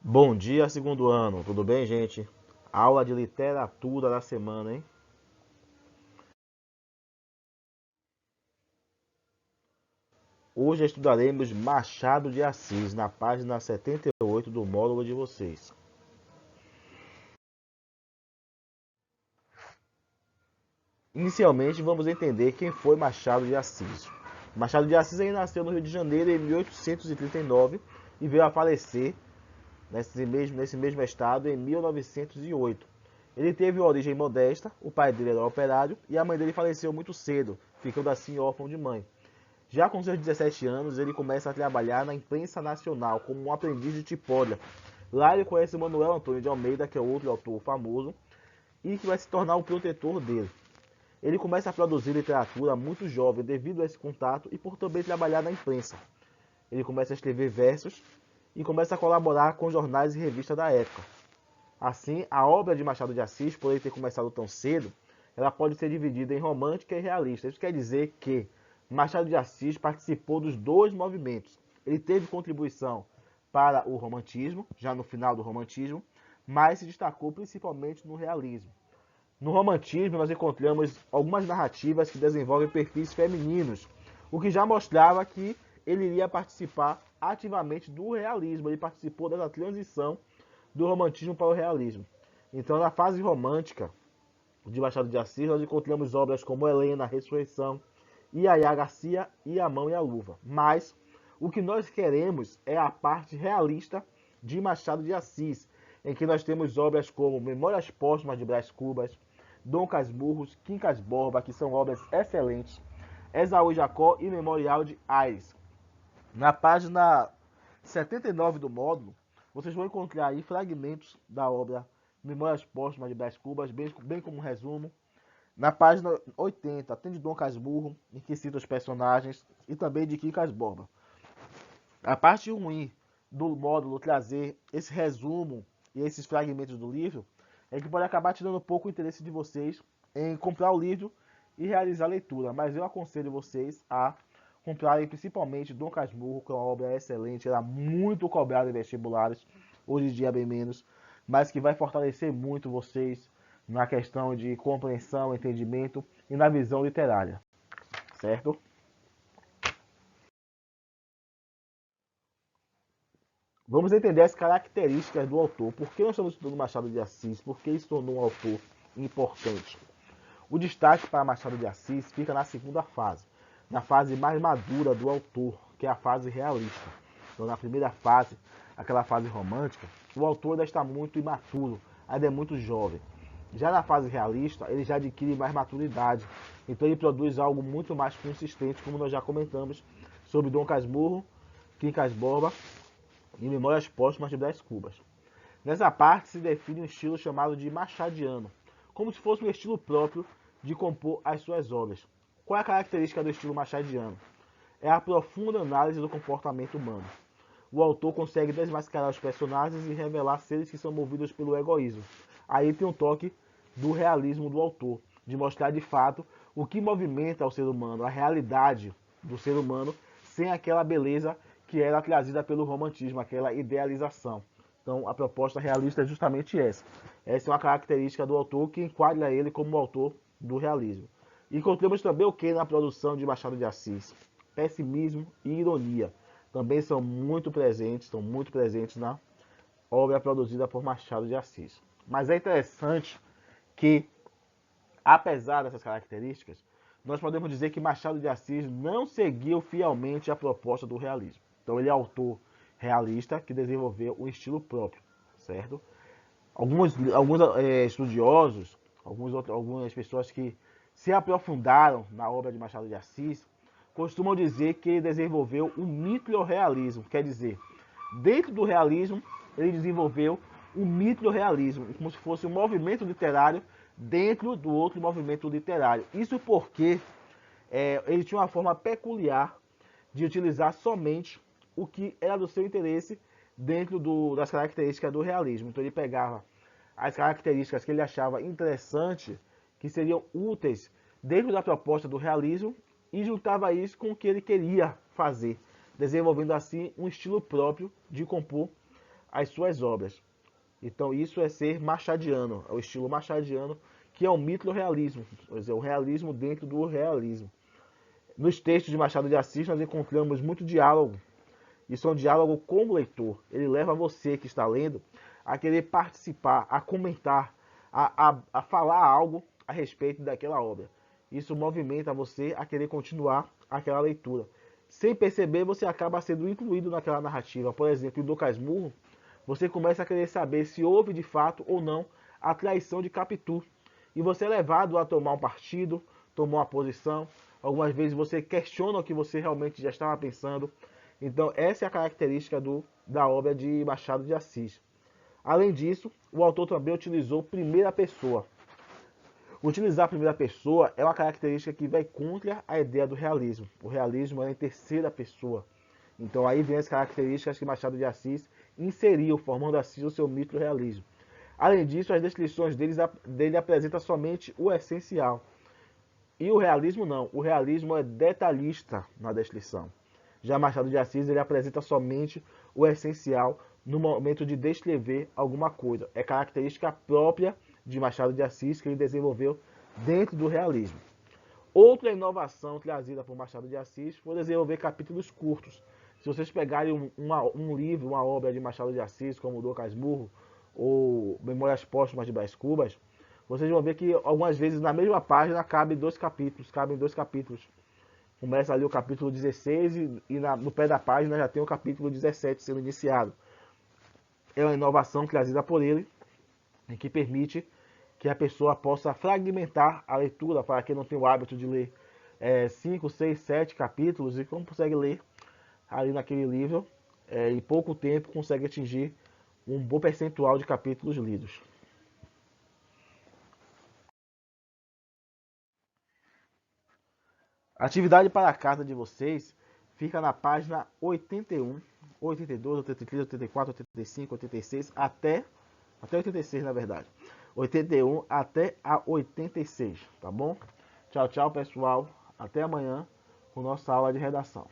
Bom dia, segundo ano. Tudo bem, gente? Aula de literatura da semana, hein? Hoje estudaremos Machado de Assis, na página 78 do módulo de vocês. Inicialmente, vamos entender quem foi Machado de Assis. Machado de Assis nasceu no Rio de Janeiro em 1839 e veio a falecer nesse mesmo estado em 1908. Ele teve uma origem modesta, o pai dele era operário e a mãe dele faleceu muito cedo, ficando assim órfão de mãe. Já com seus 17 anos, ele começa a trabalhar na imprensa nacional como um aprendiz de tipógrafo. Lá ele conhece Manuel Antônio de Almeida, que é outro autor famoso, e que vai se tornar o protetor dele. Ele começa a produzir literatura muito jovem devido a esse contato e por também trabalhar na imprensa. Ele começa a escrever versos e começa a colaborar com jornais e revistas da época. Assim, a obra de Machado de Assis, por ele ter começado tão cedo, ela pode ser dividida em romântica e realista. Isso quer dizer que Machado de Assis participou dos dois movimentos. Ele teve contribuição para o romantismo, já no final do romantismo, mas se destacou principalmente no realismo. No romantismo, nós encontramos algumas narrativas que desenvolvem perfis femininos, o que já mostrava que ele iria participar ativamente do realismo. Ele participou dessa transição do romantismo para o realismo. Então, na fase romântica de Machado de Assis, nós encontramos obras como Helena, a Ressurreição, Iaiá Garcia e A Mão e a Luva. Mas o que nós queremos é a parte realista de Machado de Assis, em que nós temos obras como Memórias Póstumas de Brás Cubas, Dom Casmurros, Quincas Borba, que são obras excelentes, Esaú e Jacó e Memorial de Aires. Na página 79 do módulo, vocês vão encontrar aí fragmentos da obra Memórias Póstumas de Brás Cubas, bem como um resumo. Na página 80, tem de Dom Casmurro, em que cita os personagens, e também de Quincas Borba. A parte ruim do módulo trazer esse resumo e esses fragmentos do livro é que pode acabar tirando um pouco o interesse de vocês em comprar o livro e realizar a leitura. Mas eu aconselho vocês a comprarem principalmente Dom Casmurro, que é uma obra excelente, ela é muito cobrada em vestibulares, hoje em dia bem menos, mas que vai fortalecer muito vocês na questão de compreensão, entendimento e na visão literária, certo? Vamos entender as características do autor. Por que nós estamos estudando Machado de Assis? Por que ele se tornou um autor importante? O destaque para Machado de Assis fica na segunda fase, na fase mais madura do autor, que é a fase realista. Então, na primeira fase, aquela fase romântica, o autor ainda está muito imaturo, ainda é muito jovem. Já na fase realista, ele já adquire mais maturidade, então ele produz algo muito mais consistente, como nós já comentamos sobre Dom Casmurro, Quincas Borba e Memórias Póstumas de Brás Cubas. Nessa parte se define um estilo chamado de machadiano, como se fosse um estilo próprio de compor as suas obras. Qual é a característica do estilo machadiano? É a profunda análise do comportamento humano. O autor consegue desmascarar os personagens e revelar seres que são movidos pelo egoísmo. Aí tem um toque do realismo do autor, de mostrar de fato o que movimenta o ser humano, a realidade do ser humano, sem aquela beleza que era trazida pelo romantismo, aquela idealização. Então, a proposta realista é justamente essa. Essa é uma característica do autor que enquadra ele como autor do realismo. E encontramos também o que na produção de Machado de Assis? Pessimismo e ironia. Também são muito presentes, estão muito presentes na obra produzida por Machado de Assis. Mas é interessante que, apesar dessas características, nós podemos dizer que Machado de Assis não seguiu fielmente a proposta do realismo. Então ele é autor realista que desenvolveu um estilo próprio, certo? Alguns estudiosos, algumas pessoas que se aprofundaram na obra de Machado de Assis, costumam dizer que ele desenvolveu um micro-realismo, quer dizer, dentro do realismo, ele desenvolveu um micro-realismo, como se fosse um movimento literário dentro do outro movimento literário. Isso porque ele tinha uma forma peculiar de utilizar somente o que era do seu interesse dentro das características do realismo. Então ele pegava as características que ele achava interessante, que seriam úteis dentro da proposta do realismo, e juntava isso com o que ele queria fazer, desenvolvendo assim um estilo próprio de compor as suas obras. Então isso é ser machadiano, é o estilo machadiano, que é o mito-realismo, quer dizer, o realismo dentro do realismo. Nos textos de Machado de Assis nós encontramos muito diálogo. Isso é um diálogo com o leitor. Ele leva você que está lendo a querer participar, a comentar, a falar algo a respeito daquela obra. Isso movimenta você a querer continuar aquela leitura. Sem perceber, você acaba sendo incluído naquela narrativa. Por exemplo, em Dom Casmurro, você começa a querer saber se houve de fato ou não a traição de Capitu. E você é levado a tomar um partido, tomar uma posição. Algumas vezes você questiona o que você realmente já estava pensando. Então essa é a característica da obra de Machado de Assis. Além disso, o autor também utilizou primeira pessoa. Utilizar a primeira pessoa é uma característica que vai contra a ideia do realismo. O realismo é em terceira pessoa. Então aí vem as características que Machado de Assis inseriu, formando assim o seu mito realismo. Além disso, as descrições dele apresentam somente o essencial. E o realismo não. O realismo é detalhista na descrição. Já Machado de Assis ele apresenta somente o essencial no momento de descrever alguma coisa. É característica própria de Machado de Assis que ele desenvolveu dentro do realismo. Outra inovação trazida por Machado de Assis foi desenvolver capítulos curtos. Se vocês pegarem um livro, uma obra de Machado de Assis, como Dom Casmurro ou Memórias Póstumas de Brás Cubas, vocês vão ver que algumas vezes na mesma página cabem dois capítulos. Começa ali o capítulo 16 e no pé da página já tem o capítulo 17 sendo iniciado. É uma inovação trazida por ele, que permite que a pessoa possa fragmentar a leitura, para quem não tem o hábito de ler 5, 6, 7 capítulos, e como consegue ler ali naquele livro, em pouco tempo consegue atingir um bom percentual de capítulos lidos. A atividade para a carta de vocês fica na página 81, 82, 83, 84, 85, 86, até 86 na verdade. 81 até a 86, tá bom? Tchau, tchau, pessoal. Até amanhã com nossa aula de redação.